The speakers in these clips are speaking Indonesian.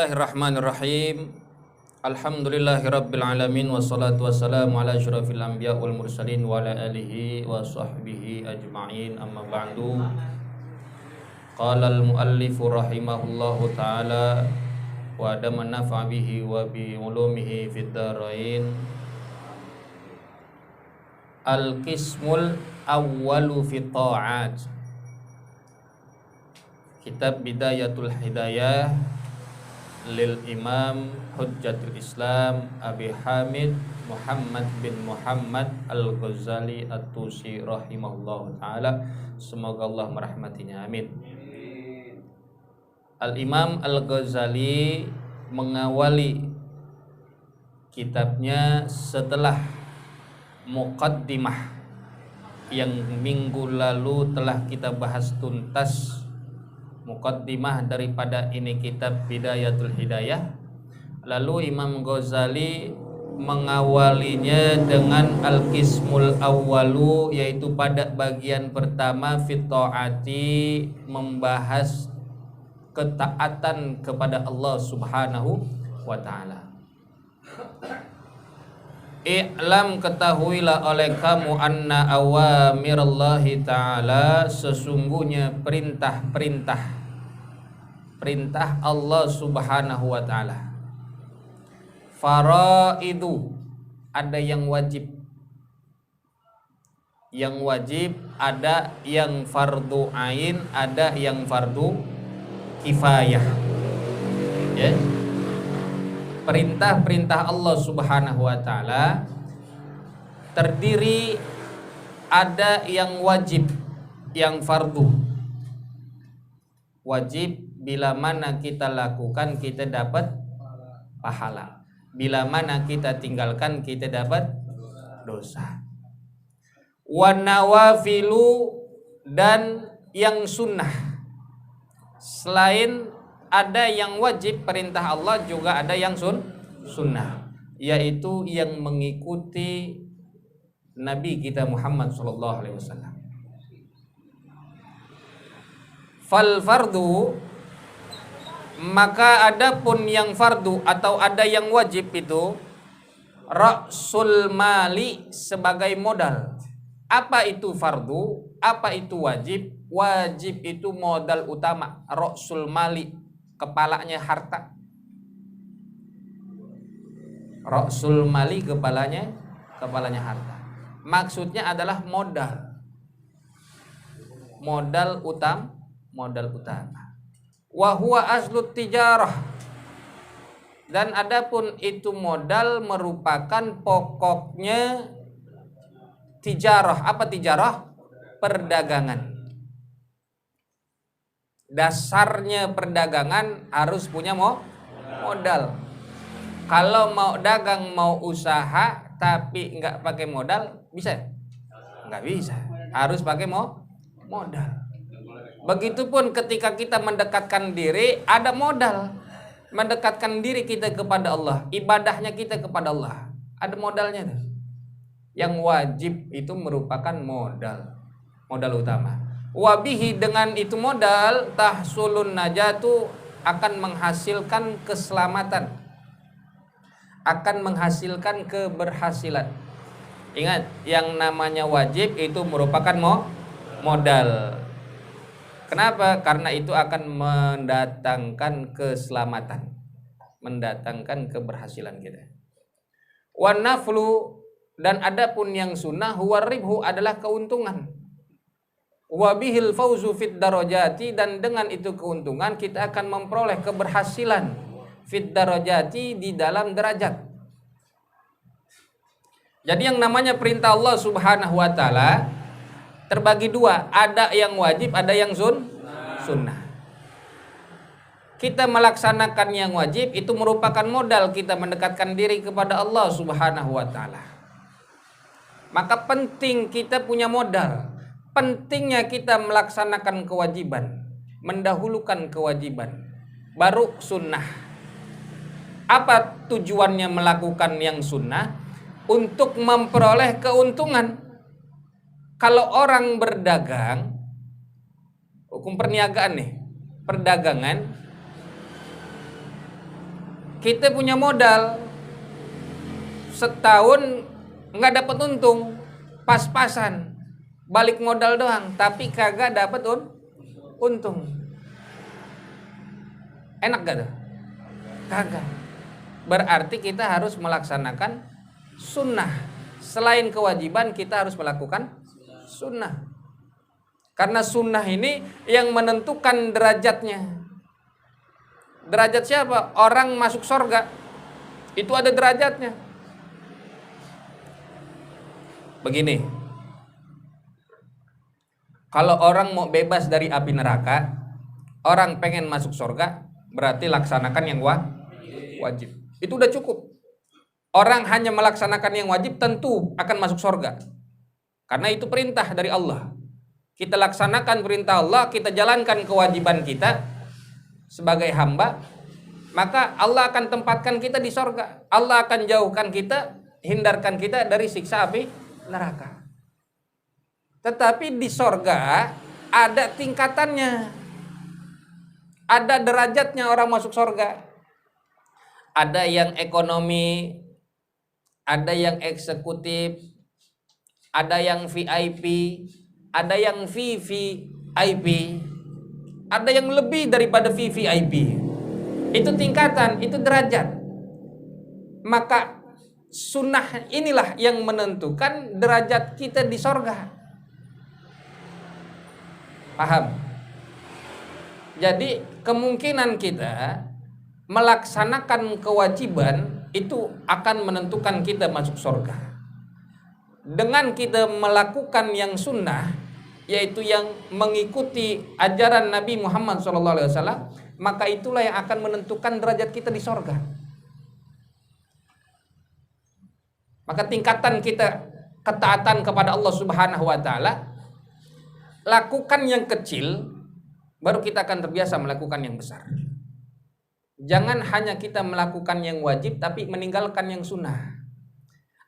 Bismillahirrahmanirrahim. Alhamdulillahirabbil alamin wassalatu wassalamu ala asyrafil anbiya wal mursalin wa ala alihi wa sahbihi ajma'in amma ba'du. Qala al muallifu rahimahullahu taala wa adama nafa bihi wa bi ulumihi fid dharain. Al qismul awwalu fi ta'at. Kitab Bidayatul Hidayah lil Imam Hujjatul Islam Abi Hamid Muhammad bin Muhammad Al-Ghazali At-Tusi rahimahullahu ta'ala. Semoga Allah merahmatinya, amin. Al-Imam Al-Ghazali mengawali kitabnya setelah muqaddimah yang minggu lalu telah kita bahas tuntas. Muqaddimah daripada ini kitab Bidayatul Hidayah. Lalu Imam Ghazali mengawalinya dengan al-qismul awwalu, yaitu pada bagian pertama fit ta'ati, membahas ketaatan kepada Allah Subhanahu wa ta'ala. I'lam, ketahuilah oleh kamu, anna awamirallahi ta'ala, sesungguhnya perintah Allah Subhanahu wa ta'ala. Faraidu, ada yang wajib. Yang wajib, ada yang fardu ain, ada yang fardu kifayah. Ya. Perintah-perintah Allah Subhanahu wa ta'ala terdiri, ada yang wajib, yang fardu. Wajib, bila mana kita lakukan kita dapat pahala, bila mana kita tinggalkan kita dapat dosa. Wa nawafilu, dan yang sunnah. Selain ada yang wajib perintah Allah, juga ada yang sunnah, yaitu yang mengikuti Nabi kita Muhammad sallallahu alaihi wasallam. Fal fardu, maka adapun yang fardu atau ada yang wajib itu ra'sul mali, sebagai modal. Apa itu fardu? Apa itu wajib? Wajib itu modal utama. Ra'sul mali, kepalanya harta. Ra'sul mali, kepalanya harta. Maksudnya adalah modal. Modal utama. Wa huwa aslut tijarah, dan adapun itu modal merupakan pokoknya tijarah. Apa tijarah? Perdagangan. Dasarnya perdagangan harus punya modal. Kalau mau dagang, mau usaha tapi nggak pakai modal, bisa? Nggak bisa. Harus pakai modal. Begitupun ketika kita mendekatkan diri, ada modal. Mendekatkan diri kita kepada Allah, ibadahnya kita kepada Allah, ada modalnya tuh. Yang wajib itu merupakan modal utama. Wabihi, dengan itu modal, tahsulun najatu, akan menghasilkan keselamatan, akan menghasilkan keberhasilan. Ingat, yang namanya wajib itu merupakan modal. Kenapa? Karena itu akan mendatangkan keselamatan, mendatangkan keberhasilan kita. Wa naflu, dan adapun yang sunnah, huwa ribhu, adalah keuntungan. Wa bihil fauzu fid darajati, dan dengan itu keuntungan kita akan memperoleh keberhasilan fid darajati, di dalam derajat. Jadi yang namanya perintah Allah Subhanahu wa ta'ala terbagi dua, ada yang wajib, ada yang sunnah. Kita melaksanakan yang wajib itu merupakan modal kita mendekatkan diri kepada Allah Subhanahu wa ta'ala. Maka penting kita punya modal. Pentingnya kita melaksanakan kewajiban, mendahulukan kewajiban, baru sunnah. Apa tujuannya melakukan yang sunnah? Untuk memperoleh keuntungan. Kalau orang berdagang, hukum perniagaan nih, perdagangan, Kita punya modal setahun nggak dapat untung, pas-pasan, balik modal doang, tapi kagak dapat untung. Enak gak tuh? Kagak. Berarti kita harus melaksanakan sunnah. Selain kewajiban, kita harus melakukan sunnah. Karena sunnah ini yang menentukan derajatnya. Derajat siapa? Orang masuk surga itu ada derajatnya. Begini, kalau orang mau bebas dari api neraka, orang pengen masuk surga, berarti laksanakan yang wajib. Itu udah cukup. Orang hanya melaksanakan yang wajib tentu akan masuk surga. Karena itu perintah dari Allah. Kita laksanakan perintah Allah, kita jalankan kewajiban kita sebagai hamba, maka Allah akan tempatkan kita di surga. Allah akan jauhkan kita, hindarkan kita dari siksa api neraka. Tetapi di surga ada tingkatannya, ada derajatnya orang masuk surga. Ada yang ekonomi, ada yang eksekutif, ada yang VIP, ada yang VVIP, ada yang lebih daripada VVIP. Itu tingkatan, itu derajat. Maka sunnah inilah yang menentukan derajat kita di sorga. Paham? Jadi kemungkinan kita melaksanakan kewajiban itu akan menentukan kita masuk sorga. Dengan kita melakukan yang sunnah, yaitu yang mengikuti ajaran Nabi Muhammad SAW, maka itulah yang akan menentukan derajat kita di sorga. Maka tingkatan kita ketaatan kepada Allah Subhanahu wa Ta'ala, lakukan yang kecil, baru kita akan terbiasa melakukan yang besar. Jangan hanya kita melakukan yang wajib, tapi meninggalkan yang sunnah.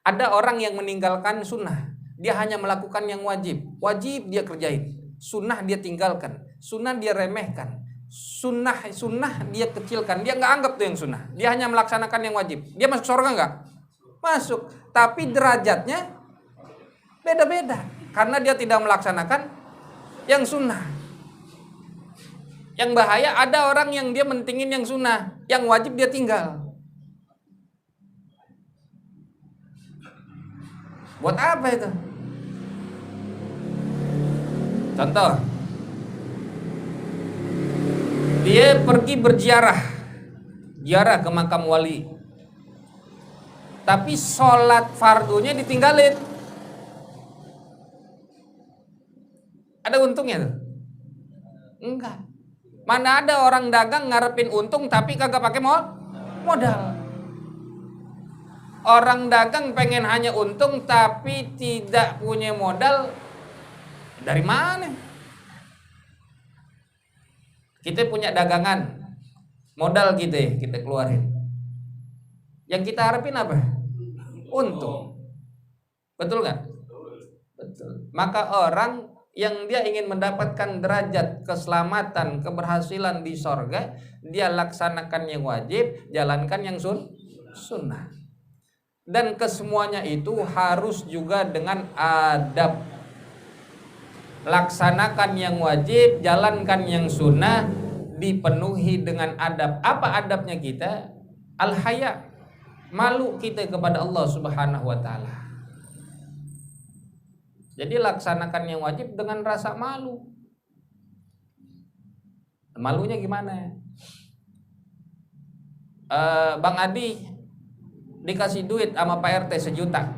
Ada orang yang meninggalkan sunnah, dia hanya melakukan yang wajib. Wajib dia kerjain, sunnah dia tinggalkan, sunnah dia remehkan, sunnah dia kecilkan. Dia nggak anggap tuh yang sunnah, dia hanya melaksanakan yang wajib. Dia masuk surga nggak? Masuk, tapi derajatnya beda-beda karena dia tidak melaksanakan yang sunnah. Yang bahaya ada orang yang dia mentingin yang sunnah, yang wajib dia tinggal. Buat apa itu? Contoh, dia pergi berziarah ke makam wali, tapi sholat fardunya ditinggalin. Ada untungnya tuh? Enggak. Mana ada orang dagang ngarepin untung tapi kagak pakai modal. Orang dagang pengen hanya untung tapi tidak punya modal. Dari mana? Kita punya dagangan, modal kita keluarin. Yang kita harapin apa? Untung. Betul nggak? Betul. Maka orang yang dia ingin mendapatkan derajat keselamatan, keberhasilan di sorga, dia laksanakan yang wajib, jalankan yang sunnah. Dan kesemuanya itu harus juga dengan adab. Laksanakan yang wajib, jalankan yang sunnah, dipenuhi dengan adab. Apa adabnya kita? Al-haya, malu kita kepada Allah Subhanahu wa Ta'ala. Jadi laksanakan yang wajib dengan rasa malu. Malunya gimana? Bang Adi dikasih duit sama Pak RT 1 juta.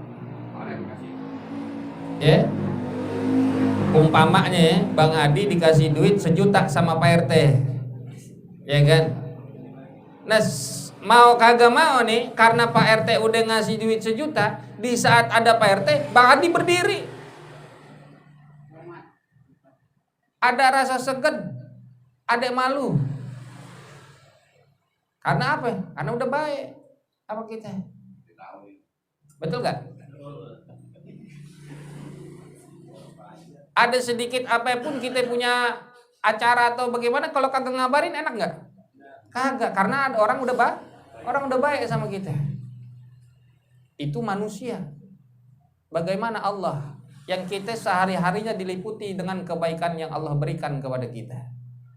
Ya. Umpamanya ya, Bang Adi dikasih duit 1 juta sama Pak RT. Ya kan? Nah, mau kagak mau nih, karena Pak RT udah ngasih duit 1 juta, di saat ada Pak RT, Bang Adi berdiri. Ada rasa segan, ada malu. Karena apa? Karena udah baik apa kita? Betul gak? Ada sedikit apapun kita punya acara atau bagaimana, kalau kagak ngabarin enak gak? Kagak, karena ada orang udah Orang udah baik sama kita. Itu manusia. Bagaimana Allah yang kita sehari-harinya diliputi dengan kebaikan yang Allah berikan kepada kita.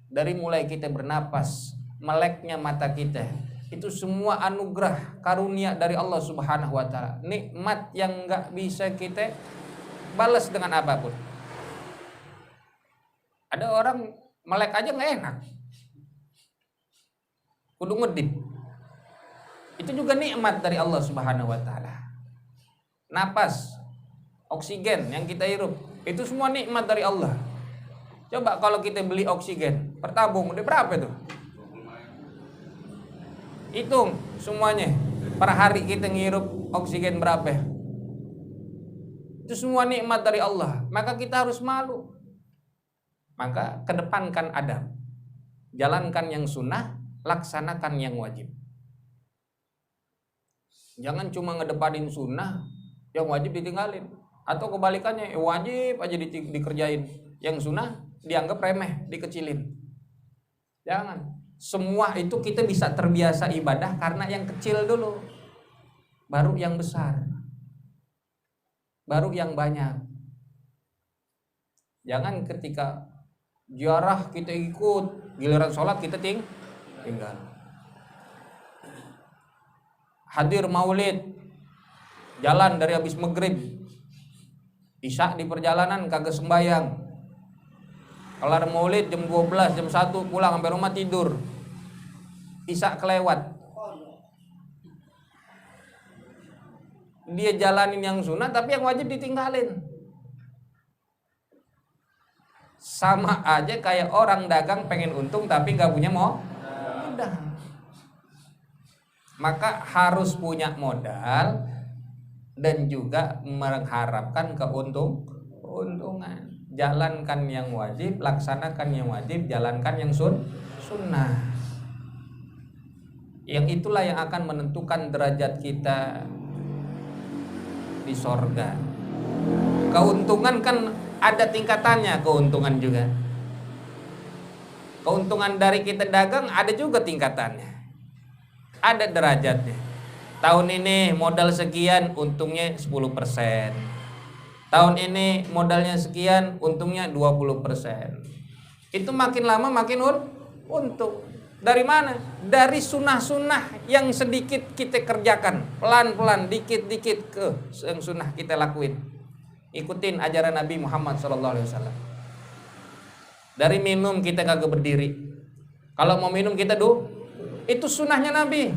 Dari mulai kita bernapas, meleknya mata kita, itu semua anugerah karunia dari Allah Subhanahu wa taala. Nikmat yang enggak bisa kita balas dengan apapun. Ada orang melek aja nggak enak, kudu ngedip. Itu juga nikmat dari Allah Subhanahu wa taala. Napas, oksigen yang kita hirup, itu semua nikmat dari Allah. Coba kalau kita beli oksigen per tabung, udah berapa tuh? Hitung semuanya, per hari kita ngirup oksigen berapa? Itu semua nikmat dari Allah. Maka kita harus malu. Maka kedepankan adab, jalankan yang sunnah, laksanakan yang wajib. Jangan cuma ngedepanin sunnah, yang wajib ditinggalin. Atau kebalikannya, wajib aja dikerjain, yang sunnah dianggap remeh, dikecilin. Jangan. Semua itu kita bisa terbiasa ibadah karena yang kecil dulu, baru yang besar, baru yang banyak. Jangan ketika ziarah kita ikut, giliran sholat kita tinggal. Hadir maulid, jalan dari habis maghrib, isya di perjalanan kagak sembayang. Kelar maulid jam 12, jam 1 pulang sampai rumah tidur. Isya kelewat. Dia jalanin yang sunnah tapi yang wajib ditinggalin. Sama aja kayak orang dagang pengen untung tapi gak punya modal. Maka harus punya modal dan juga mengharapkan keuntungan. Jalankan yang wajib, laksanakan yang wajib, jalankan yang sunnah. Yang itulah yang akan menentukan derajat kita di sorga. Keuntungan kan ada tingkatannya, keuntungan juga. Keuntungan dari kita dagang ada juga tingkatannya. Ada derajatnya. Tahun ini modal sekian, untungnya 10%. Tahun ini modalnya sekian, untungnya 20%. Itu makin lama makin untung. Dari mana? Dari sunnah-sunnah yang sedikit kita kerjakan, pelan-pelan, dikit-dikit ke yang sunnah kita lakuin. Ikutin ajaran Nabi Muhammad SAW. Dari minum kita kagak berdiri. Kalau mau minum kita itu sunnahnya Nabi.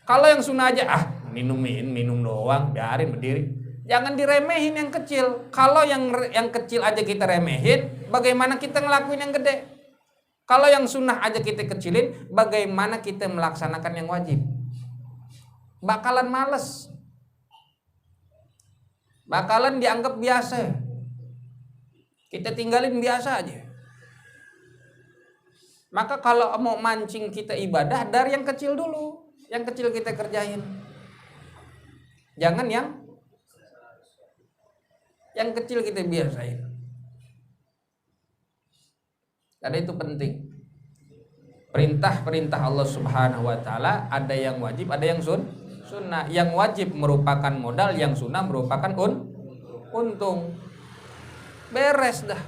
Kalau yang sunnah aja, minum doang, biarin berdiri. Jangan diremehin yang kecil. Kalau yang kecil aja kita remehin, bagaimana kita ngelakuin yang gede? Kalau yang sunnah aja kita kecilin, bagaimana kita melaksanakan yang wajib? Bakalan males. Bakalan dianggap biasa. Kita tinggalin biasa aja. Maka kalau mau mancing kita ibadah, dari yang kecil dulu. Yang kecil kita kerjain. Jangan yang kecil kita biasain. Karena itu penting. Perintah-perintah Allah Subhanahu wa taala ada yang wajib, ada yang sunnah. Yang wajib merupakan modal, yang sunnah merupakan untung. Beres dah.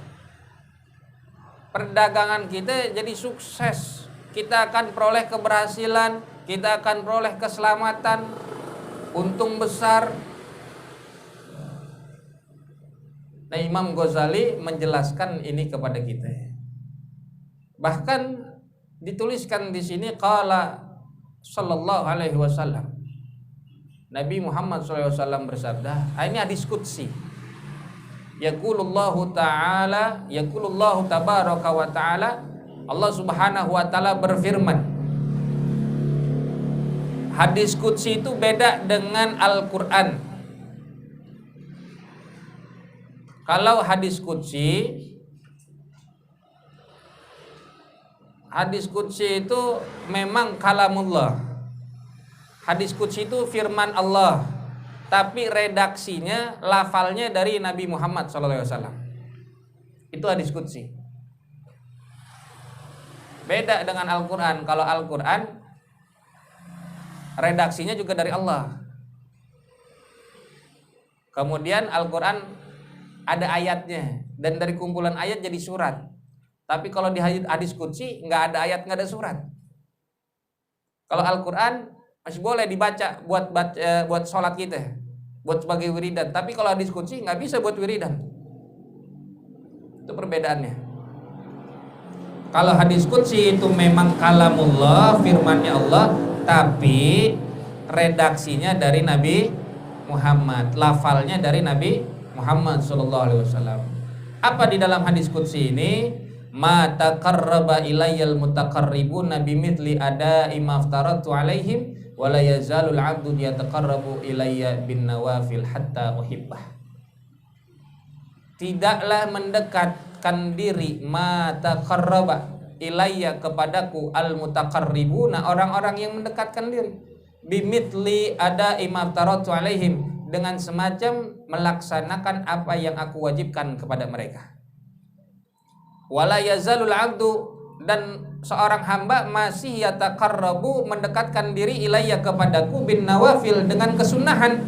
Perdagangan kita jadi sukses. Kita akan peroleh keberhasilan, kita akan peroleh keselamatan, untung besar. Nah, Imam Ghazali menjelaskan ini kepada kita. Bahkan dituliskan di sini qala sallallahu alaihi wasallam. Nabi Muhammad SAW bersabda, ini hadis qudsi. Yaqulullahu ta'ala, yaqulullahu tabaraka wa ta'ala, Allah Subhanahu wa taala berfirman. Hadis qudsi itu beda dengan Al-Qur'an. Kalau hadis qudsi itu memang kalamullah. Hadis qudsi itu firman Allah, tapi redaksinya, lafalnya dari Nabi Muhammad SAW. Itu hadis qudsi. Beda dengan Al-Quran. Kalau Al-Quran redaksinya juga dari Allah. Kemudian Al-Quran ada ayatnya, dan dari kumpulan ayat jadi surat. Tapi kalau di hadis qudsi nggak ada ayat, nggak ada surat. Kalau Al-Quran masih boleh dibaca buat sholat kita, buat sebagai wiridan. Tapi kalau hadis qudsi nggak bisa buat wiridan. Itu perbedaannya. Kalau hadis qudsi itu memang kalamullah, firmannya Allah, tapi redaksinya dari Nabi Muhammad, lafalnya dari Nabi Muhammad SAW. Apa di dalam hadis qudsi ini? Ma taqarraba ilayyal mutaqarribuna bimithli ada'i ma aftaratu alaihim wa la yazalul 'abdu yataqarrabu ilayya bin nawafil hatta uhibbah. Tidaklah mendekatkan diri ma taqarraba ilayya kepadaku al mutaqarribuna, orang-orang yang mendekatkan diri, bimithli ada'i ma aftaratu alaihim, dengan semacam melaksanakan apa yang aku wajibkan kepada mereka. Wala yazalul 'abdu, dan seorang hamba masih yataqarrabu, mendekatkan diri, ilayya kepadaku, bin nawafil, dengan kesunahan,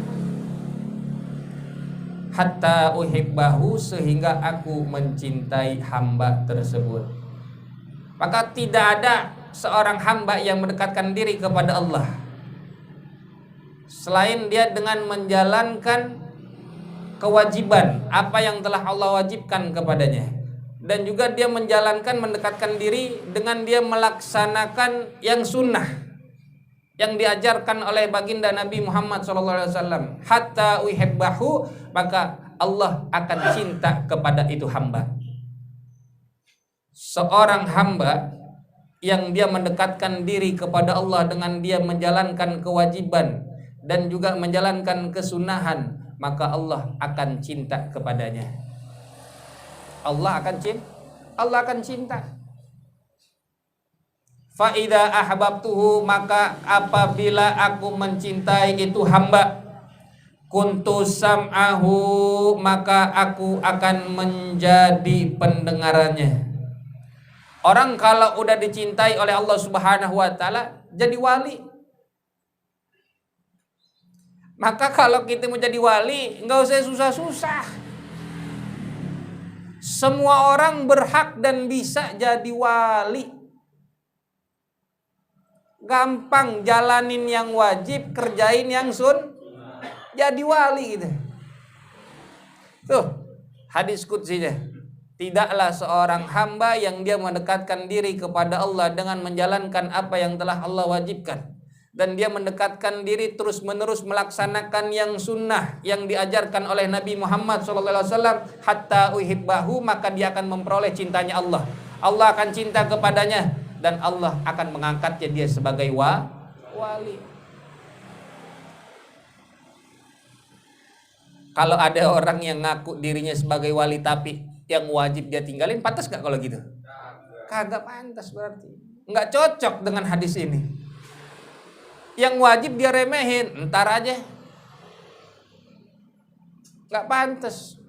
hatta uhibbahu, sehingga aku mencintai hamba tersebut. Maka tidak ada seorang hamba yang mendekatkan diri kepada Allah selain dia dengan menjalankan kewajiban apa yang telah Allah wajibkan kepadanya, dan juga dia menjalankan, mendekatkan diri dengan dia melaksanakan yang sunnah yang diajarkan oleh baginda Nabi Muhammad SAW. Hatta uhibbahu, maka Allah akan cinta kepada itu hamba. Seorang hamba yang dia mendekatkan diri kepada Allah dengan dia menjalankan kewajiban dan juga menjalankan kesunahan, maka Allah akan cinta kepadanya. Allah akan cinta. Fa idza ahbabtuhu, maka apabila aku mencintai itu hamba, kuntu sam'ahu, maka aku akan menjadi pendengarannya. Orang kalau udah dicintai oleh Allah Subhanahu wa taala jadi wali. Maka kalau kita mau jadi wali, enggak usah susah-susah. Semua orang berhak dan bisa jadi wali. Gampang, jalanin yang wajib, kerjain yang jadi wali gitu. Tuh, hadis qudsinya. Tidaklah seorang hamba yang dia mendekatkan diri kepada Allah dengan menjalankan apa yang telah Allah wajibkan, dan dia mendekatkan diri terus-menerus melaksanakan yang sunnah yang diajarkan oleh Nabi Muhammad SAW, hatta uhibbahu, maka dia akan memperoleh cintanya Allah. Allah akan cinta kepadanya, dan Allah akan mengangkatnya dia sebagai wali. Kalau ada orang yang ngaku dirinya sebagai wali tapi yang wajib dia tinggalin, pantas gak kalau gitu? Kagak pantas, berarti nggak cocok dengan hadis ini. Yang wajib dia remehin, entar aja, nggak pantas.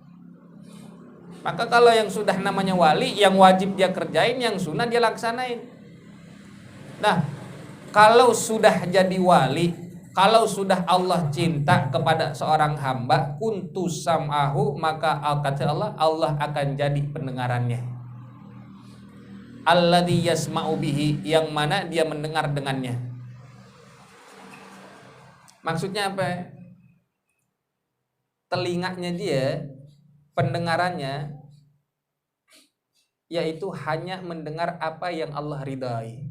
Maka kalau yang sudah namanya wali, yang wajib dia kerjain, yang sunnah dia laksanain. Nah, kalau sudah jadi wali, kalau sudah Allah cinta kepada seorang hamba, kuntu sam'ahu, maka kata Allah akan jadi pendengarannya. Alladzi yasma'u bihi, yang mana dia mendengar dengannya. Maksudnya apa? Telinganya dia, pendengarannya, yaitu hanya mendengar apa yang Allah ridai.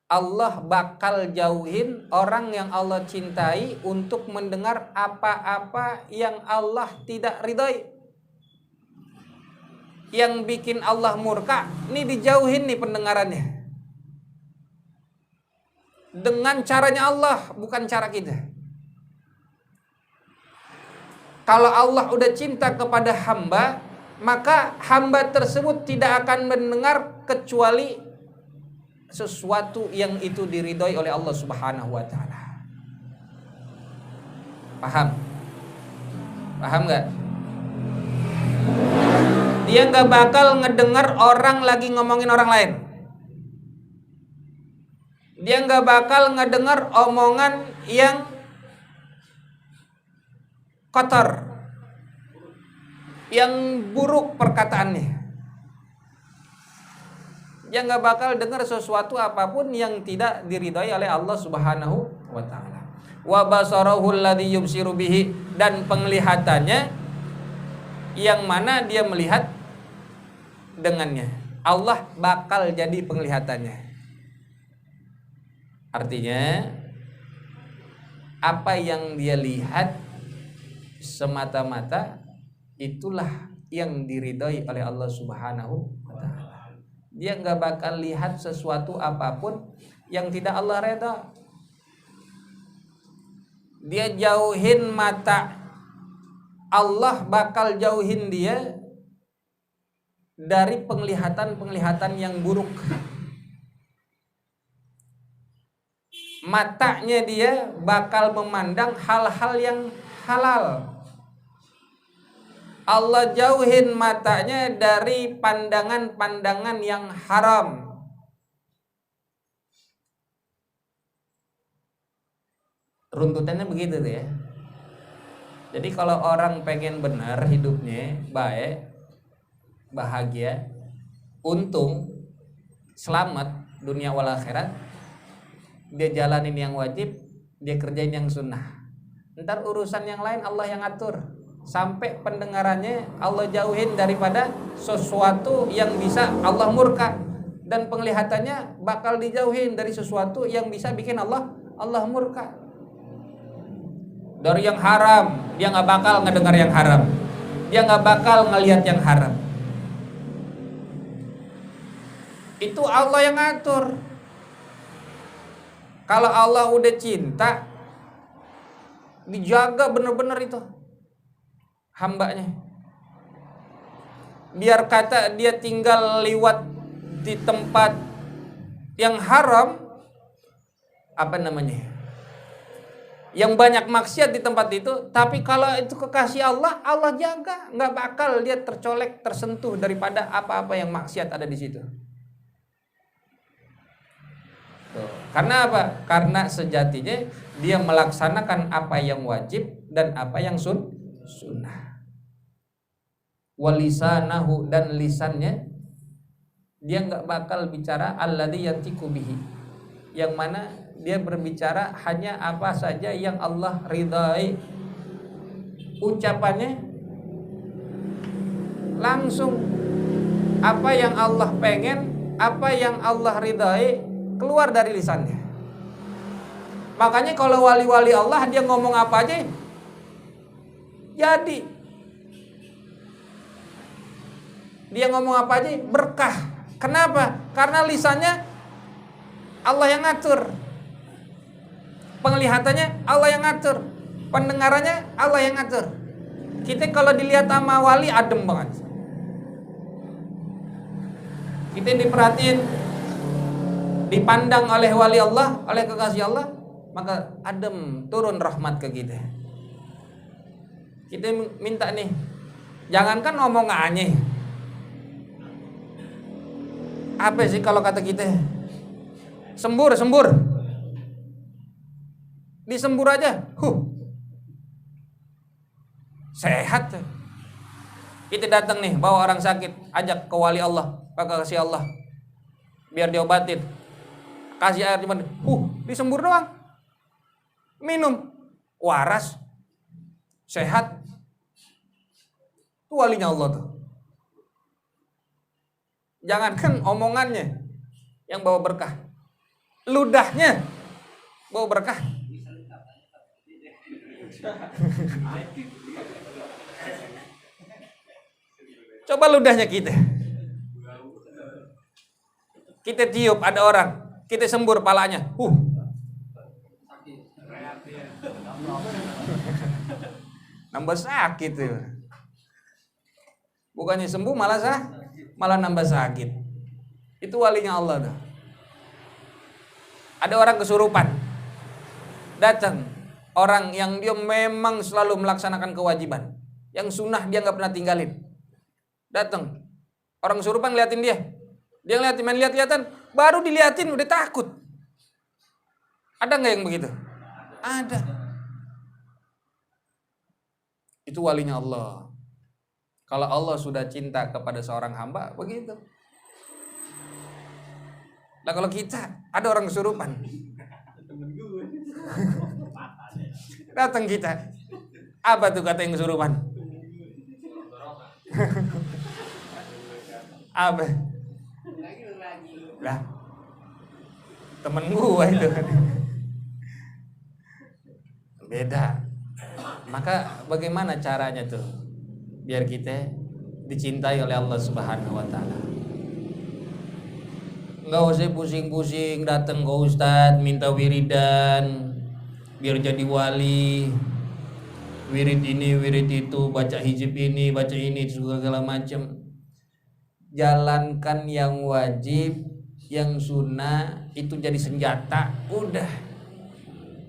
Allah bakal jauhin orang yang Allah cintai untuk mendengar apa-apa yang Allah tidak ridai, yang bikin Allah murka. Ini dijauhin nih pendengarannya, dengan caranya Allah, bukan cara kita. Kalau Allah udah cinta kepada hamba, maka hamba tersebut tidak akan mendengar kecuali sesuatu yang itu diridhoi oleh Allah Subhanahu wa taala. Paham? Paham nggak? Dia nggak bakal ngedengar orang lagi ngomongin orang lain. Dia nggak bakal ngedengar omongan yang kotor, yang buruk perkataannya. Dia nggak bakal dengar sesuatu apapun yang tidak diridhai oleh Allah Subhanahu wa taala. Wa basarahu alladhi yubsiru bihi, dan penglihatannya yang mana dia melihat dengannya. Allah bakal jadi penglihatannya. Artinya apa yang dia lihat semata-mata itulah yang diridhai oleh Allah Subhanahu wa taala. Dia nggak bakal lihat sesuatu apapun yang tidak Allah redha. Dia jauhin mata, Allah bakal jauhin dia dari penglihatan-penglihatan yang buruk. Matanya dia bakal memandang hal-hal yang halal. Allah jauhin matanya dari pandangan-pandangan yang haram. Runtutannya begitu tuh ya. Jadi kalau orang pengen benar hidupnya, baik, bahagia, untung, selamat dunia wal akhirat, dia jalanin yang wajib, dia kerjain yang sunnah. Ntar urusan yang lain Allah yang atur. Sampai pendengarannya Allah jauhin daripada sesuatu yang bisa Allah murka, dan penglihatannya bakal dijauhin dari sesuatu yang bisa bikin Allah murka. Dari yang haram dia nggak bakal ngedengar yang haram, dia nggak bakal ngelihat yang haram. Itu Allah yang ngatur. Kalau Allah udah cinta, dijaga bener-bener itu hambanya. Biar kata dia tinggal lewat di tempat yang haram, apa namanya, yang banyak maksiat di tempat itu, tapi kalau itu kekasih Allah, Allah jaga, nggak bakal dia tercolek, tersentuh daripada apa-apa yang maksiat ada di situ. Tuh. Karena apa? Karena sejatinya dia melaksanakan apa yang wajib dan apa yang sunnah. Walisanahu, dan lisannya dia nggak bakal bicara alladzi yantiqu bihi, yang mana dia berbicara hanya apa saja yang Allah ridhai. Ucapannya langsung apa yang Allah pengen, apa yang Allah ridhai keluar dari lisannya. Makanya kalau wali-wali Allah dia ngomong apa aja jadi. Dia ngomong apa aja berkah. Kenapa? Karena lisannya Allah yang ngatur, penglihatannya Allah yang ngatur, pendengarannya Allah yang ngatur. Kita kalau dilihat sama wali adem banget. Kita diperhatiin, dipandang oleh wali Allah, oleh kekasih Allah, maka adem, turun rahmat ke kita. Kita minta nih, jangankan omongannya, apa sih kalau kata kita, sembur, disembur aja, sehat. Kita datang nih, bawa orang sakit, ajak ke wali Allah, ke kekasih Allah, biar diobatin, kasih air cuman, disembur doang, minum, waras, sehat. Itu walinya Allah tuh. Jangankan omongannya yang bawa berkah, ludahnya bawa berkah. Coba ludahnya kita tiup, ada orang, kita sembur palanya, nambah sakit tuh. Bukannya sembuh malah nambah sakit. Itu walinya Allah tuh. Ada orang kesurupan, datang orang yang dia memang selalu melaksanakan kewajiban, yang sunnah dia nggak pernah tinggalin. Datang orang kesurupan, ngeliatin dia ngeliatin, main lihat-lihatan, baru diliatin udah takut. Ada nggak yang begitu? Ada. Itu walinya Allah. Kalau Allah sudah cinta kepada seorang hamba, begitu. Nah kalau kita, ada orang kesurupan. Datang kita. Apa tuh kata yang kesurupan? Apa? Lah, temen gua itu. Beda. Maka bagaimana caranya tuh biar kita dicintai oleh Allah Subhanahu wa taala? Enggak usah pusing-pusing datang ke ustadz minta wiridan biar jadi wali. Wirid ini, wirid itu, baca hizib ini, baca ini, segala macam. Jalankan yang wajib, yang sunnah, itu jadi senjata. Udah.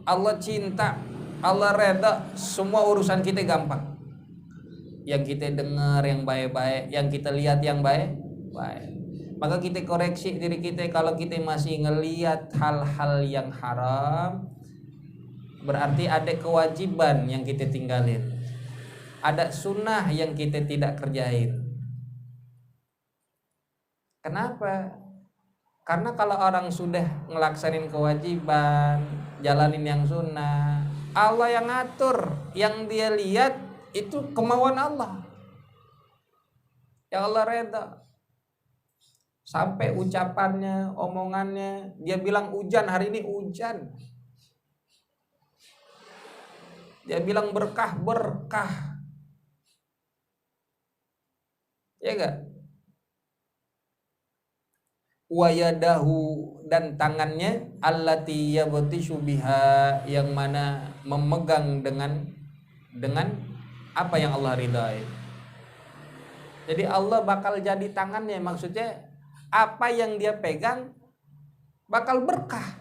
Allah cinta, Allah reda, semua urusan kita gampang. Yang kita dengar yang baik-baik, yang kita lihat yang baik-baik. Maka kita koreksi diri kita kalau kita masih ngelihat hal-hal yang haram, berarti ada kewajiban yang kita tinggalin, ada sunnah yang kita tidak kerjain. Kenapa? Karena kalau orang sudah ngelaksanin kewajiban, jalanin yang sunnah, Allah yang ngatur, yang dia lihat itu kemauan Allah, yang Allah reda. Sampai ucapannya, omongannya, dia bilang hujan hari ini hujan. Dia bilang berkah, berkah. Ya enggak? Wa yadahu, dan tangannya allati yabtishu biha, yang mana memegang dengan apa yang Allah ridai. Jadi Allah bakal jadi tangannya, maksudnya apa yang dia pegang bakal berkah.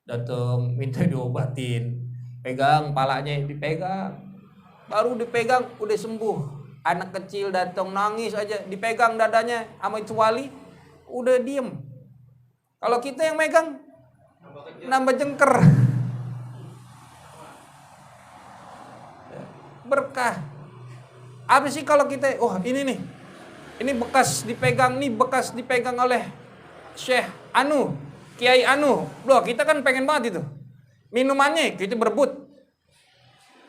Datang minta diobatin, pegang palanya, dipegang, baru dipegang udah sembuh. Anak kecil datang nangis aja, dipegang dadanya sama itu wali, udah diem. Kalau kita yang megang nambah jengker. Berkah. Apa sih kalau kita, oh ini nih, ini bekas dipegang, nih bekas dipegang oleh Syekh Anu, Kiai Anu. Loh, kita kan pengen banget itu. Minumannya kita berebut.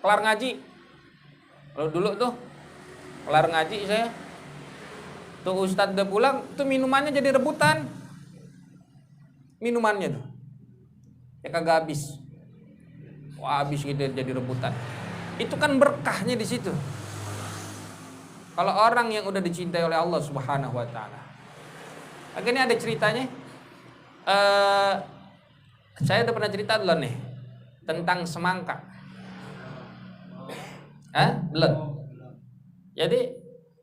Kelar ngaji. Kalau dulu tuh kelar ngaji saya, tuh ustadz udah pulang, tuh minumannya jadi rebutan. Minumannya tuh ya kagak habis. Wah, habis gitu jadi rebutan. Itu kan berkahnya di situ. Kalau orang yang udah dicintai oleh Allah Subhanahu wa taala. Akhirnya ada ceritanya. Saya udah pernah cerita dulu nih tentang semangka. Belum. Jadi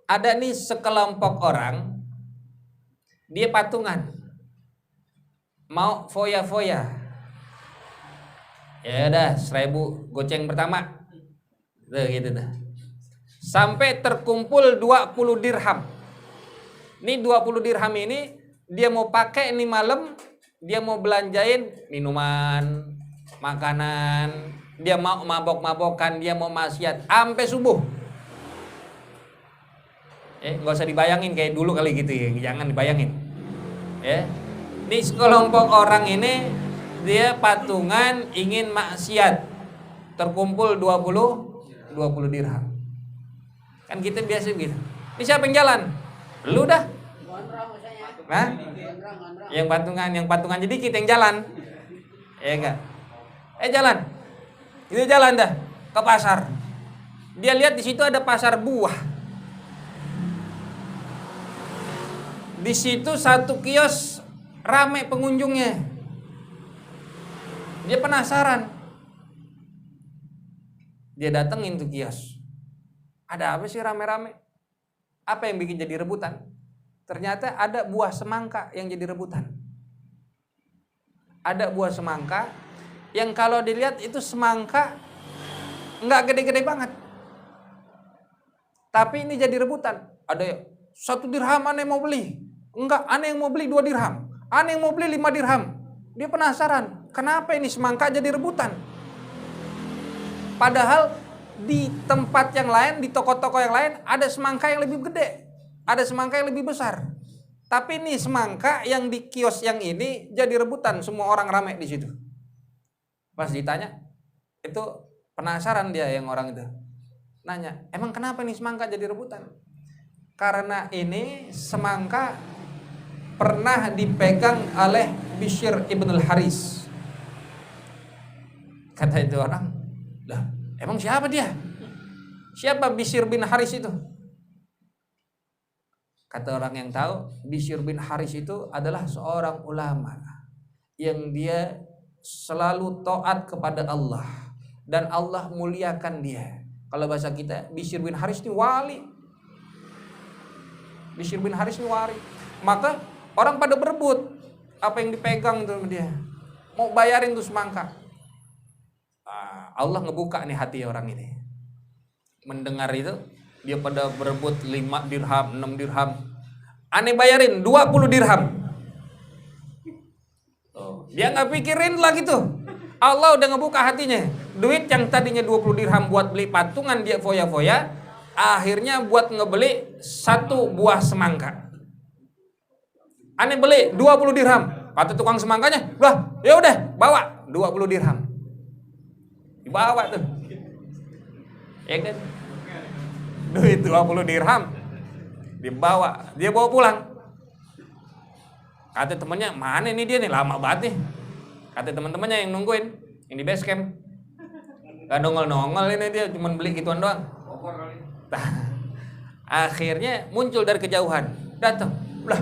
ada nih sekelompok orang, dia patungan mau foya-foya. Ya udah 1.000 goceng pertama. Tuh gitu dah. Sampai terkumpul 20 dirham. Ini 20 dirham ini dia mau pakai ini malam, dia mau belanjain minuman, makanan, dia mau mabok-mabokan, dia mau maksiat sampai subuh. Nggak usah dibayangin kayak dulu kali gitu ya, jangan dibayangin. Ini sekelompok orang ini dia patungan ingin maksiat, terkumpul 20 dirham. Kan kita biasa gitu. Ini siapa yang jalan? Lu dah. Nah, yang patungan jadi kita yang jalan. Ya enggak? Jalan. Itu jalan dah ke pasar. Dia lihat di situ ada pasar buah. Di situ satu kios rame pengunjungnya. Dia penasaran. Dia datengin tuh kios. Ada apa sih rame-rame? Apa yang bikin jadi rebutan? Ternyata ada buah semangka yang jadi rebutan. Ada buah semangka yang kalau dilihat itu semangka nggak gede-gede banget. Tapi ini jadi rebutan. Ada 1 dirham aneh mau beli. Enggak, aneh yang mau beli 2 dirham. Ana yang mau beli 5 dirham. Dia penasaran, kenapa ini semangka jadi rebutan? Padahal di tempat yang lain, di toko-toko yang lain ada semangka yang lebih gede, ada semangka yang lebih besar. Tapi ini semangka yang di kios yang ini jadi rebutan, semua orang ramai di situ. Pas ditanya, itu penasaran dia yang orang itu. Nanya, emang kenapa nih semangka jadi rebutan? Karena ini semangka pernah dipegang oleh Bishr ibn al-Haris. Kata itu orang, lah emang siapa dia? Siapa Bishr bin Haris itu? Kata orang yang tahu, Bishr bin Haris itu adalah seorang ulama yang dia selalu taat kepada Allah dan Allah muliakan dia. Kalau bahasa kita, Bishr bin Haris ini wali. Bishr bin Haris ini wali. Maka orang pada berebut apa yang dipegang tuh dia. Mau bayarin tuh semangka. Allah ngebuka nih hati orang ini. Mendengar itu, dia pada berebut 5 dirham, 6 dirham. Aneh bayarin 20 dirham. Dia nggak pikirin lagi tuh. Allah udah ngebuka hatinya. Duit yang tadinya 20 dirham buat beli patungan dia foya-foya, akhirnya buat ngebeli 1 buah semangka. Aneh beli 20 dirham. Kata tukang semangkanya, "Lah, ya udah, bawa 20 dirham." Dibawa tuh. Ya kan? Duit 20 dirham dibawa, dia bawa pulang. Kata temennya, "Mana nih dia nih, lama banget nih." Kata teman-temannya yang nungguin, yang di base camp. Gak nongol-nongol ini dia, cuma beli gituan doang. Akhirnya muncul dari kejauhan, datang. Lah,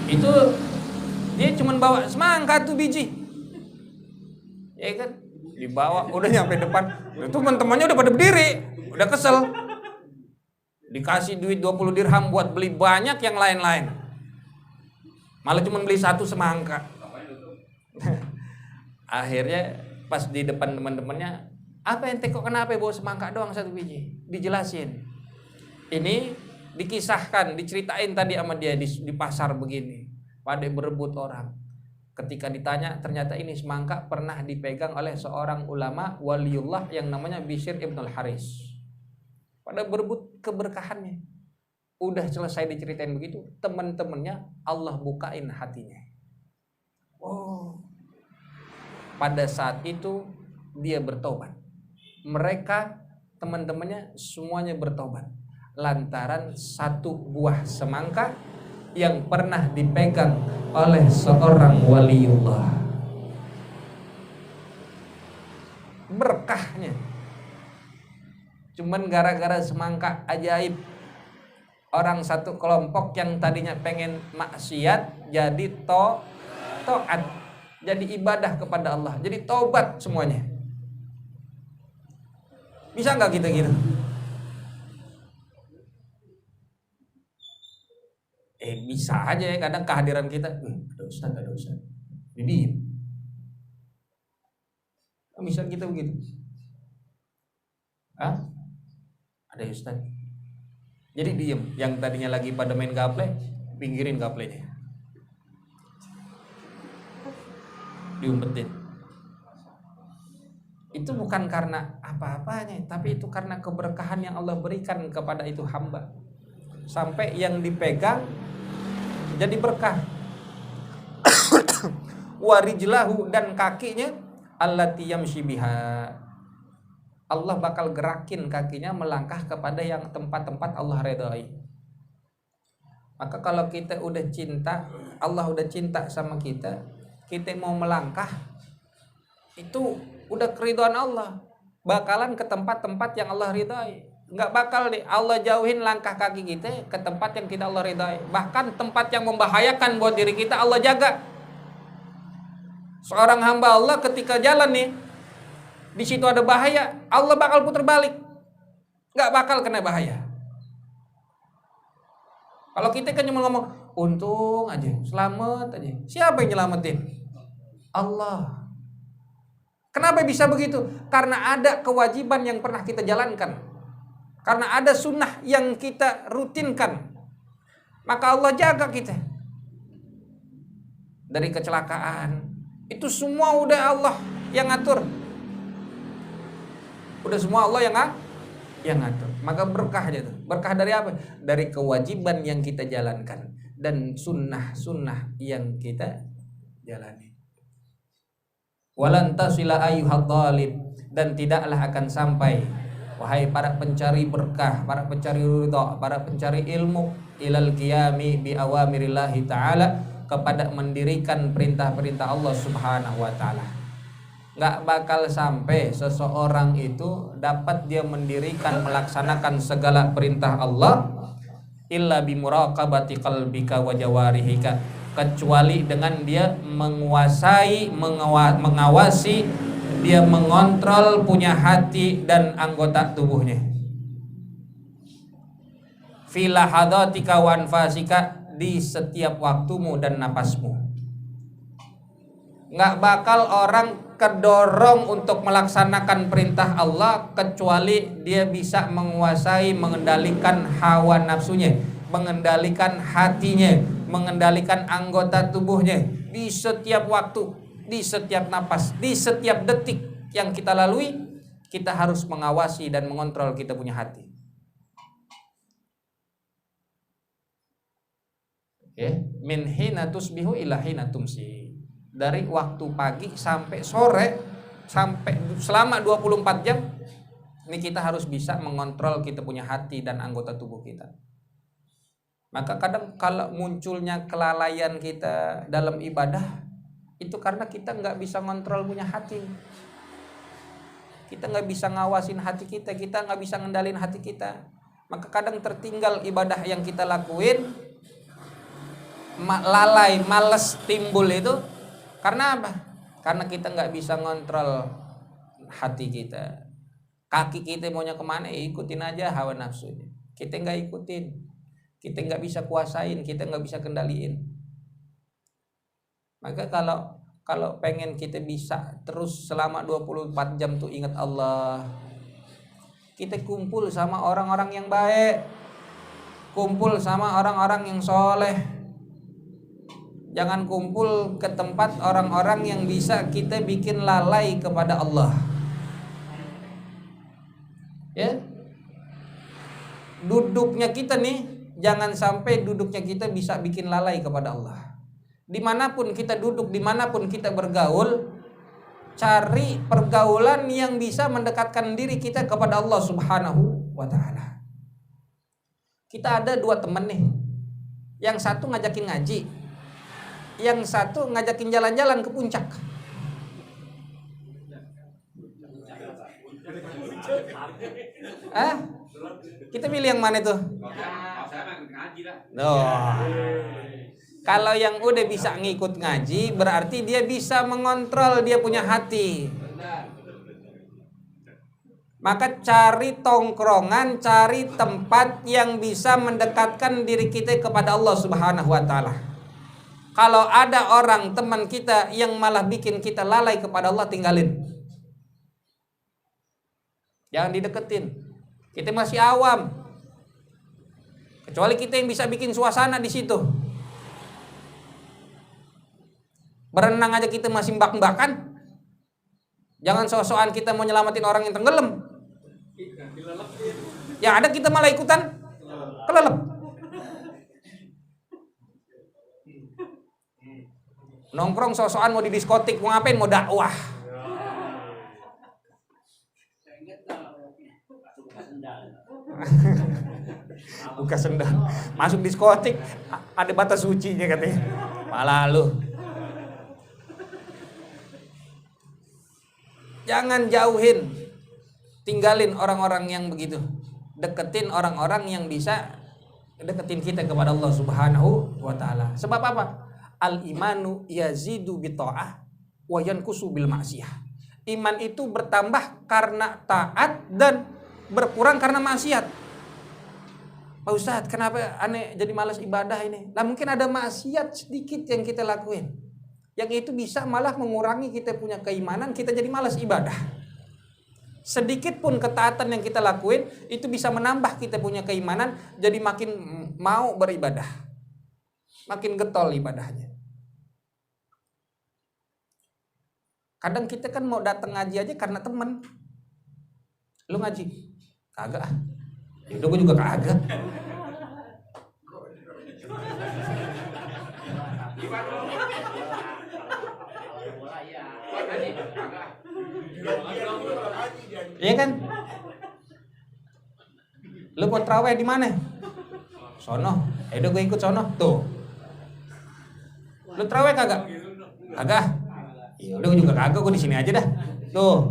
itu dia cuma bawa semangka tuh biji. Ya kan? Dibawa, udah nyampe depan. Itu teman-temannya udah pada berdiri, udah kesel. Dikasih duit 20 dirham buat beli banyak yang lain-lain. Malah cuma beli 1 semangka. Akhirnya pas di depan teman-temannya, "Apa ente kok kenapa bawa semangka doang 1 biji?" Dijelasin. Ini dikisahkan, diceritain tadi sama dia di pasar begini. Pada berebut orang. Ketika ditanya, ternyata ini semangka pernah dipegang oleh seorang ulama waliullah yang namanya Bishr ibn al-Haris. Pada berebut keberkahannya. Udah selesai diceritain begitu, teman-temannya Allah bukain hatinya. Oh. Pada saat itu dia bertobat. Mereka teman-temannya semuanya bertobat lantaran 1 buah semangka yang pernah dipegang oleh seorang waliullah. Berkahnya cuman gara-gara semangka ajaib, orang satu kelompok yang tadinya pengen maksiat jadi taat, jadi ibadah kepada Allah, jadi taubat semuanya. Bisa nggak kita gitu? Bisa aja ya, kadang kehadiran kita, ada Ustaz, jadi bisa kita begitu. Ada Ustaz, jadi diem. Yang tadinya lagi pada main gaple, pinggirin gaplenya, diumpetin. Itu bukan karena apa-apanya, tapi itu karena keberkahan yang Allah berikan kepada itu hamba. Sampai yang dipegang jadi berkah. Warijlahu, dan kakinya allati yamshi biha. Allah bakal gerakin kakinya melangkah kepada yang tempat-tempat Allah redai. Maka kalau kita udah cinta, Allah udah cinta sama kita, kita mau melangkah, itu udah keridhaan Allah. Bakalan ke tempat-tempat yang Allah ridai. Nggak bakal deh Allah jauhin langkah kaki kita ke tempat yang tidak Allah ridai. Bahkan tempat yang membahayakan buat diri kita Allah jaga. Seorang hamba Allah ketika jalan nih, di situ ada bahaya, Allah bakal putar balik, nggak bakal kena bahaya. Kalau kita kan cuma ngomong untung aja, selamat aja, siapa yang nyelamatin? Allah. Kenapa bisa begitu? Karena ada kewajiban yang pernah kita jalankan. Karena ada sunnah yang kita rutinkan, maka Allah jaga kita. dari kecelakaan. Itu semua udah Allah yang ngatur. Udah semua Allah yang ngatur. Maka berkah aja tuh. Berkah dari apa? Dari kewajiban yang kita jalankan dan sunnah-sunnah yang kita jalani. Walan tasila ayyuhad dhalin, dan tidaklah akan sampai wahai para pencari berkah, para pencari ridha, para pencari ilmu, ilal qiyami bi awamirillahi ta'ala, kepada mendirikan perintah-perintah Allah Subhanahu wa taala. Enggak bakal sampai seseorang itu dapat dia mendirikan, melaksanakan segala perintah Allah illa bi muraqabati qalbika wa jawarihika, kecuali dengan dia menguasai, mengawasi, dia mengontrol punya hati dan anggota tubuhnya. Fi lahadatika wa anfasika, di setiap waktumu dan napasmu. Nggak bakal orang kedorong untuk melaksanakan perintah Allah kecuali dia bisa menguasai, mengendalikan hawa nafsunya, mengendalikan hatinya, mengendalikan anggota tubuhnya di setiap waktu, di setiap napas, di setiap detik yang kita lalui. Kita harus mengawasi dan mengontrol kita punya hati. Min hina tusbihu ila hina tumsi, dari waktu pagi sampai sore, sampai selama 24 jam ini kita harus bisa mengontrol kita punya hati dan anggota tubuh kita. Maka kadang kalau munculnya kelalaian kita dalam ibadah, itu karena kita nggak bisa ngontrol punya hati. Kita nggak bisa ngawasin hati kita, kita nggak bisa ngendalin hati kita. Maka kadang tertinggal ibadah yang kita lakuin, lalai, males timbul itu karena apa? Karena kita nggak bisa ngontrol hati kita. Kaki kita maunya kemana, ikutin aja hawa nafsunya. Kita nggak ikutin, kita nggak bisa kuasain, kita nggak bisa kendaliin. Maka kalau pengen kita bisa terus selama 24 jam tuh ingat Allah, kita kumpul sama orang-orang yang baik, kumpul sama orang-orang yang soleh. Jangan kumpul ke tempat orang-orang yang bisa kita bikin lalai kepada Allah. Ya, duduknya kita nih, jangan sampai duduknya kita bisa bikin lalai kepada Allah. Dimanapun kita duduk, dimanapun kita bergaul, cari pergaulan yang bisa mendekatkan diri kita kepada Allah Subhanahu wa ta'ala. Kita ada 2 teman nih, yang satu ngajakin ngaji, yang satu ngajakin jalan-jalan ke puncak. Kita pilih yang mana tuh? Kalau yang udah bisa ngikut ngaji, berarti dia bisa mengontrol dia punya hati. Maka cari tongkrongan, cari tempat yang bisa mendekatkan diri kita kepada Allah Subhanahu wa ta'ala. Kalau ada orang teman kita yang malah bikin kita lalai kepada Allah, tinggalin. Jangan dideketin. Kita masih awam. Kecuali kita yang bisa bikin suasana di situ. Berenang aja kita masih mbak-mbakan. Jangan sok-sokan kita mau nyelamatin orang yang tenggelam. Yang ada kita malah ikutan kelelep. Nongkrong sok-sokan mau di diskotik, mau ngapain, mau dakwah. Buka sendal, masuk diskotik, ada batas sucinya katanya. Malah lu. Jangan jauhin, tinggalin orang-orang yang begitu. Deketin orang-orang yang bisa deketin kita kepada Allah Subhanahu wa ta'ala. Sebab apa? Al-imanu yazidu bita'ah wa yankusu bil ma'siyah. Iman itu bertambah karena taat dan berkurang karena maksiat. Pak Ustadz, kenapa aneh jadi malas ibadah ini? Lah mungkin ada maksiat sedikit yang kita lakuin, yang itu bisa malah mengurangi kita punya keimanan, kita jadi malas ibadah. Sedikit pun ketaatan yang kita lakuin itu bisa menambah kita punya keimanan, jadi makin mau beribadah, makin getol ibadahnya. Kadang kita kan mau datang ngaji aja karena teman. Lu ngaji? Kagak ah. Ya udah gue juga kagak. Iya kan? Lu mau terawih di mana? Sono. Udah gue ikut sono. Tuh. Lu terawih kagak? Kagak. Ya udah gue juga kagak, gue di sini aja dah. Tuh.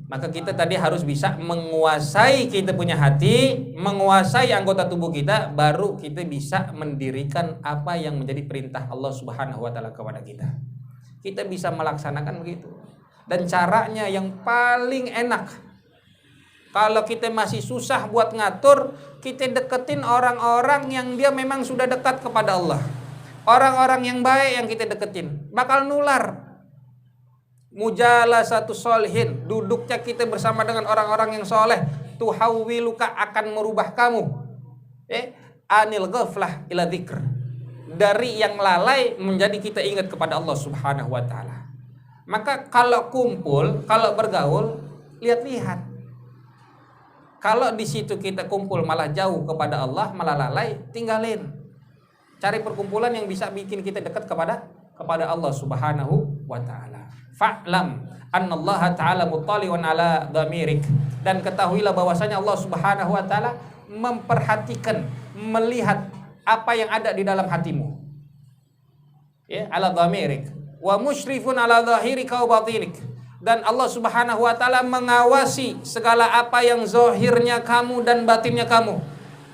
Maka kita tadi harus bisa menguasai kita punya hati, menguasai anggota tubuh kita, baru kita bisa mendirikan apa yang menjadi perintah Allah Subhanahu wa taala kepada kita. Kita bisa melaksanakan begitu. Dan caranya yang paling enak, kalau kita masih susah buat ngatur, kita deketin orang-orang yang dia memang sudah dekat kepada Allah. Orang-orang yang baik yang kita deketin bakal nular. Mujalasatu sholihin, duduknya kita bersama dengan orang-orang yang soleh, tuhawwiluka, akan merubah kamu anil ghaflah ila dzikr, dari yang lalai menjadi kita ingat kepada Allah Subhanahu wa taala. Maka kalau kumpul, kalau bergaul, lihat-lihat. Kalau di situ kita kumpul malah jauh kepada Allah, malah lalai, tinggalin. Cari perkumpulan yang bisa bikin kita dekat kepada Allah Subhanahu wa taala. Fa'lam annallaha ta'ala muttali'un ala dhamirik, dan ketahuilah bahwasanya Allah Subhanahu wa taala memperhatikan, melihat apa yang ada di dalam hatimu. Ya, ala dhamirik wa musyrifun ala dhahirika wa batinik, dan Allah Subhanahu wa taala mengawasi segala apa yang zahirnya kamu dan batinnya kamu.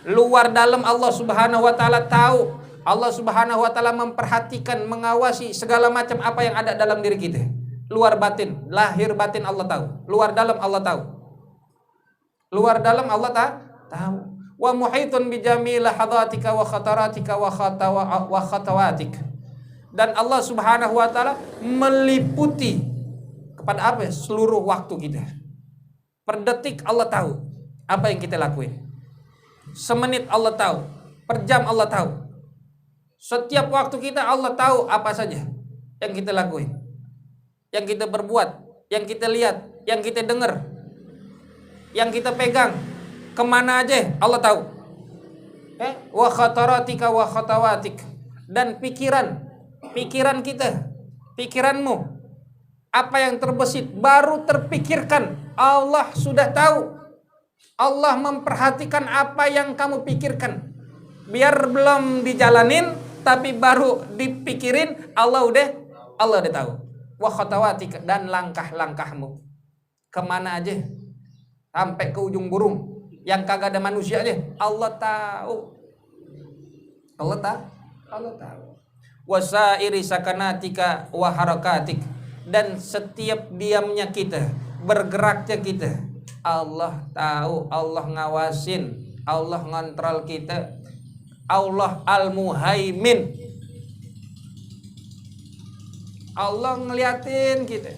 Luar dalam Allah Subhanahu wa taala tahu. Allah Subhanahu wa taala memperhatikan, mengawasi segala macam apa yang ada dalam diri kita. Luar batin, lahir batin Allah tahu. Luar dalam Allah tahu. Luar dalam Allah tahu. Wa muhitun bi jami' lahadatika wa khataratika wa khatawatik. Dan Allah Subhanahu wa taala meliputi kepada apa? Seluruh waktu kita. Per detik Allah tahu apa yang kita lakuin. Semenit Allah tahu, per jam Allah tahu. Setiap waktu kita Allah tahu apa saja yang kita lakuin, yang kita berbuat, yang kita lihat, yang kita dengar, yang kita pegang, kemana aja Allah tahu. Wa khataratika wa khatawatik, dan pikiran kita, pikiranmu, apa yang terbesit baru terpikirkan, Allah sudah tahu. Allah memperhatikan apa yang kamu pikirkan. Biar belum dijalanin tapi baru dipikirin, Allah udah tahu. Wa khatawatika, dan langkah-langkahmu kemana aja, sampai ke ujung burung yang kagak ada manusianya, Allah tahu. Allah tahu. Wasairi sakanatika wa harakatik, dan setiap diamnya kita, bergeraknya kita, Allah tahu. Allah ngawasin, Allah ngontrol kita. Allah al-muhaimin, Allah ngeliatin kita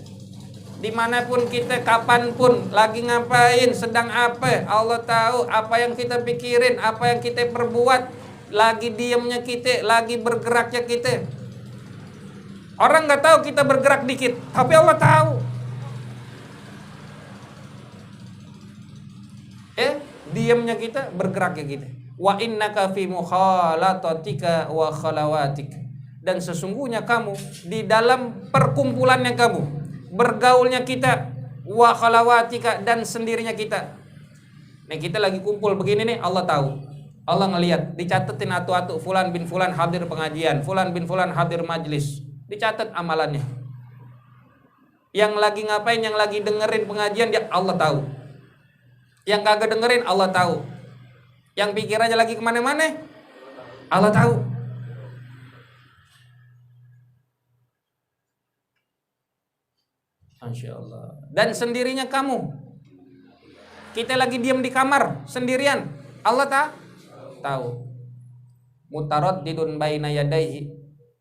dimanapun kita, kapanpun, lagi ngapain, sedang apa, Allah tahu. Apa yang kita pikirin, apa yang kita perbuat, lagi diamnya kita, lagi bergeraknya kita. Orang nggak tahu kita bergerak dikit, tapi Allah tahu. Diamnya kita, bergeraknya kita. Wa innaka fi mukhalatatika wa khalawatik, dan sesungguhnya kamu di dalam perkumpulannya kamu, bergaulnya kita, wa khalawatika, dan sendirinya kita. Nih kita lagi kumpul begini nih, Allah tahu. Allah ngelihat, dicatetin atu-atu, fulan bin fulan hadir pengajian, fulan bin fulan hadir majlis, dicatat amalannya. Yang lagi ngapain, yang lagi dengerin pengajian, dia Allah tahu. Yang kagak dengerin, Allah tahu. Yang pikirannya lagi kemana-mana, Allah tahu. Masya Allah. Dan sendirinya kamu, kita lagi diam di kamar sendirian, Allah tahu. Mutaraddidun baina yadaihi,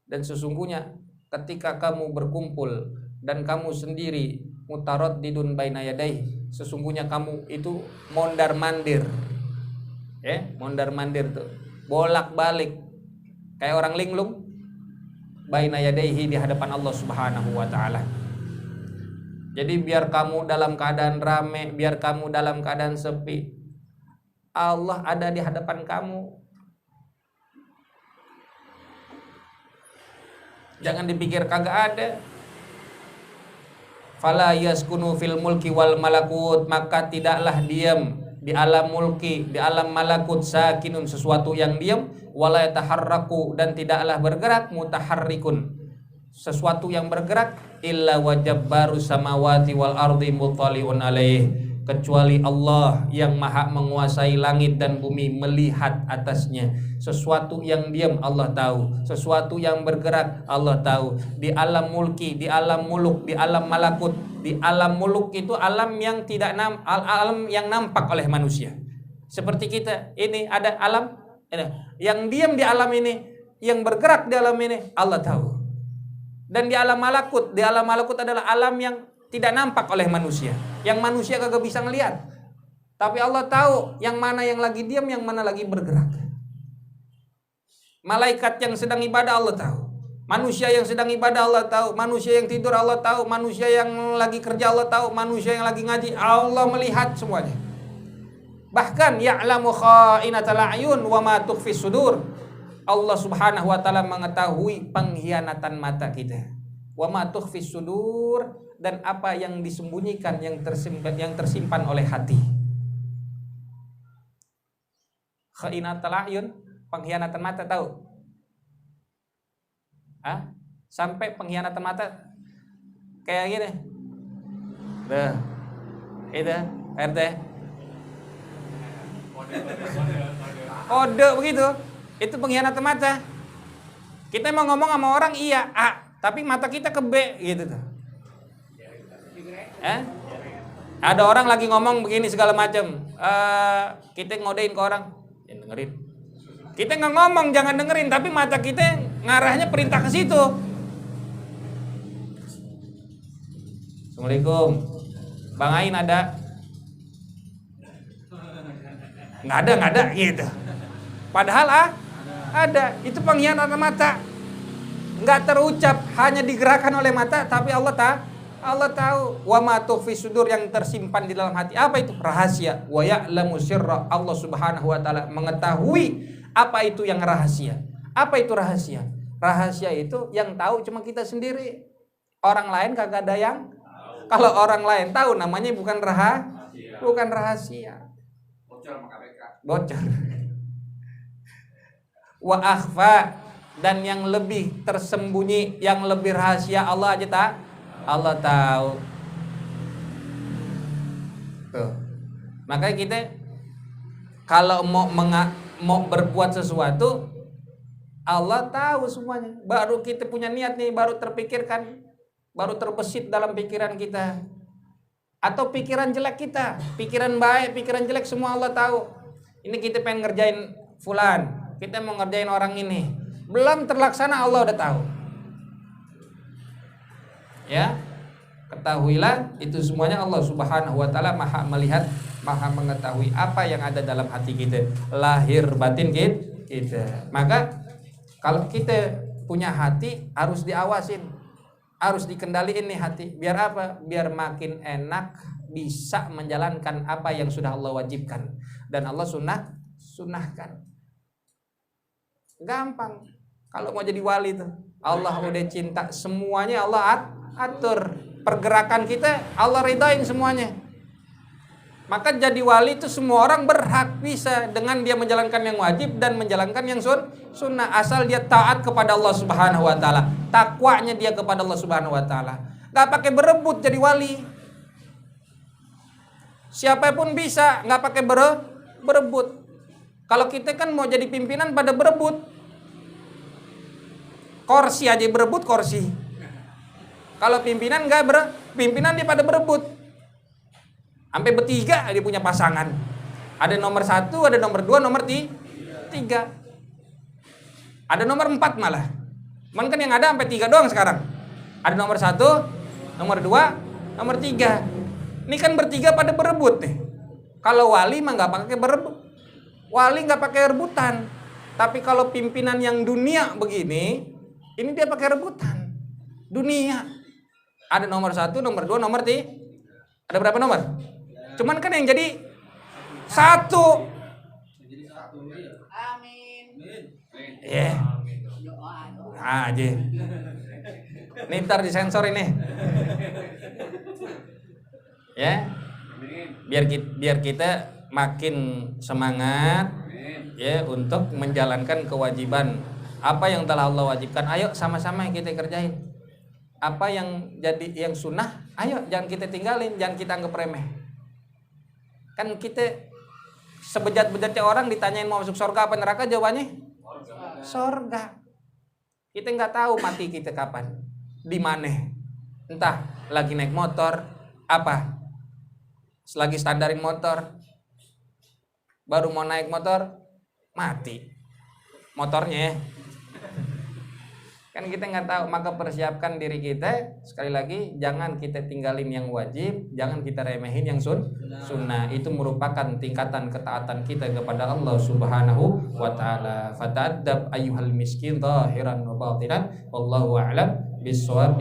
dan sesungguhnya ketika kamu berkumpul dan kamu sendiri, mutaraddidun baina yadaihi, sesungguhnya kamu itu mondar-mandir. Mondar-mandir tuh, bolak-balik kayak orang linglung baina yadaihi, di hadapan Allah Subhanahu wa taala. Jadi biar kamu dalam keadaan rame, biar kamu dalam keadaan sepi, Allah ada di hadapan kamu. Jangan dipikir kagak ada. Fala yaskunu fil mulki wal malakut, maka tidaklah diam di alam mulki, di alam malakut, sakinun, sesuatu yang diam, wala yataharraku, dan tidaklah bergerak, mutaharrikun, sesuatu yang bergerak, illa wajabbaru samawati wal ardi muttaliun alaih, kecuali Allah yang maha menguasai langit dan bumi melihat atasnya. Sesuatu yang diam Allah tahu, sesuatu yang bergerak Allah tahu. Di alam mulki, di alam muluk, di alam malakut. Di alam muluk itu alam yang tidak alam yang nampak oleh manusia. Seperti kita ini ada alam yang diam di alam ini, yang bergerak di alam ini Allah tahu. Dan di alam malakut adalah alam yang tidak nampak oleh manusia, yang manusia kagak bisa ngelihat. Tapi Allah tahu yang mana yang lagi diam, yang mana lagi bergerak. Malaikat yang sedang ibadah Allah tahu, manusia yang sedang ibadah Allah tahu, manusia yang tidur Allah tahu, manusia yang lagi kerja Allah tahu, manusia yang lagi ngaji Allah melihat semuanya. Bahkan ya'lamu kha'inatal a'yun wa ma tukhfis sudur. Allah Subhanahu wa taala mengetahui pengkhianatan mata kita. Wa ma tukhfis sudur, dan apa yang disembunyikan, yang tersimpan oleh hati. Kha'inatul a'yun, pengkhianatan mata, tahu? Sampai pengkhianatan mata kayak gini. Itu RT. Kode begitu. Itu pengkhianatan mata. Kita mau ngomong sama orang iya A, tapi mata kita ke B gitu tuh. Ada orang lagi ngomong begini segala macam. Kita ngodein ke orang, ya dengerin. Kita nggak ngomong jangan dengerin, tapi mata kita ngarahnya perintah ke situ. Assalamualaikum, Bang Ain ada? Nggak ada gitu. Padahal ada. Itu pengkhianatan mata. Nggak terucap, hanya digerakkan oleh mata, tapi Allah tahu. Wa ma tukhfis sudur, yang tersimpan di dalam hati. Apa itu? Rahasia. Wa ya'lamu sirra, Allah Subhanahu wa taala mengetahui apa itu yang rahasia. Apa itu rahasia? Rahasia itu yang tahu cuma kita sendiri. Orang lain kagak ada yang. Kalau orang lain tahu, namanya bukan rahasia. Bocor. Wa akhfa, dan yang lebih tersembunyi, yang lebih rahasia Allah aja Allah tahu. Tuh. Makanya kita kalau mau berbuat sesuatu, Allah tahu semuanya. Baru kita punya niat nih, baru terpikirkan, baru terbesit dalam pikiran kita. Atau pikiran jelek kita, pikiran baik, pikiran jelek, semua Allah tahu. Ini kita pengen ngerjain fulan, kita mau ngerjain orang ini, belum terlaksana Allah udah tahu. Ya, ketahuilah itu semuanya Allah Subhanahu wa taala maha melihat, maha mengetahui apa yang ada dalam hati kita, lahir batin kita. Maka kalau kita punya hati harus diawasin, harus dikendaliin nih hati. Biar apa? Biar makin enak bisa menjalankan apa yang sudah Allah wajibkan dan Allah sunnahkan. Gampang. Kalau mau jadi wali tuh, Allah udah cinta, semuanya Allah atur. Pergerakan kita Allah ridain semuanya. Maka jadi wali itu semua orang berhak bisa dengan dia menjalankan yang wajib dan menjalankan yang sunnah, asal dia taat kepada Allah Subhanahu wa taala. Takwanya dia kepada Allah Subhanahu wa taala. Enggak pakai berebut jadi wali. Siapapun bisa, enggak pakai berebut. Kalau kita kan mau jadi pimpinan pada berebut. Kursi aja berebut kursi. Kalau pimpinan enggak pimpinan dia pada berebut. Sampai bertiga dia punya pasangan. Ada nomor 1, ada nomor 2, nomor 3. Ada nomor 4 malah. Cuman kan yang ada sampai 3 doang sekarang. Ada nomor 1, nomor 2, nomor 3. Ini kan bertiga pada berebut nih. Kalau wali mah nggak pakai berebut. Wali nggak pakai rebutan. Tapi kalau pimpinan yang dunia begini, ini dia pakai rebutan. Dunia. Ada nomor 1, nomor 2, nomor 3. Ada berapa nomor? Cuman kan yang jadi 1. Amin. Ya. Aja. Nih ntar disensor ini. Ya. Biar kita makin semangat ya untuk menjalankan kewajiban apa yang telah Allah wajibkan. Ayo sama-sama kita kerjain. Apa yang jadi yang sunnah, ayo jangan kita tinggalin, jangan kita anggap remeh. Kan kita sebejat-bejatnya orang ditanyain mau masuk surga apa neraka, jawabannya surga. Kita nggak tahu mati kita kapan, di mana, entah lagi naik motor, apa, selagi standarin motor, baru mau naik motor, mati motornya. Kan kita nggak tahu, maka persiapkan diri kita. Sekali lagi, jangan kita tinggalin yang wajib, jangan kita remehin yang sunnah. Itu merupakan tingkatan ketaatan kita kepada Allah Subhanahu wa taala. Fata'addab ayyuhal miskin zahiran wa batinan, wallahu a'lam bissawab.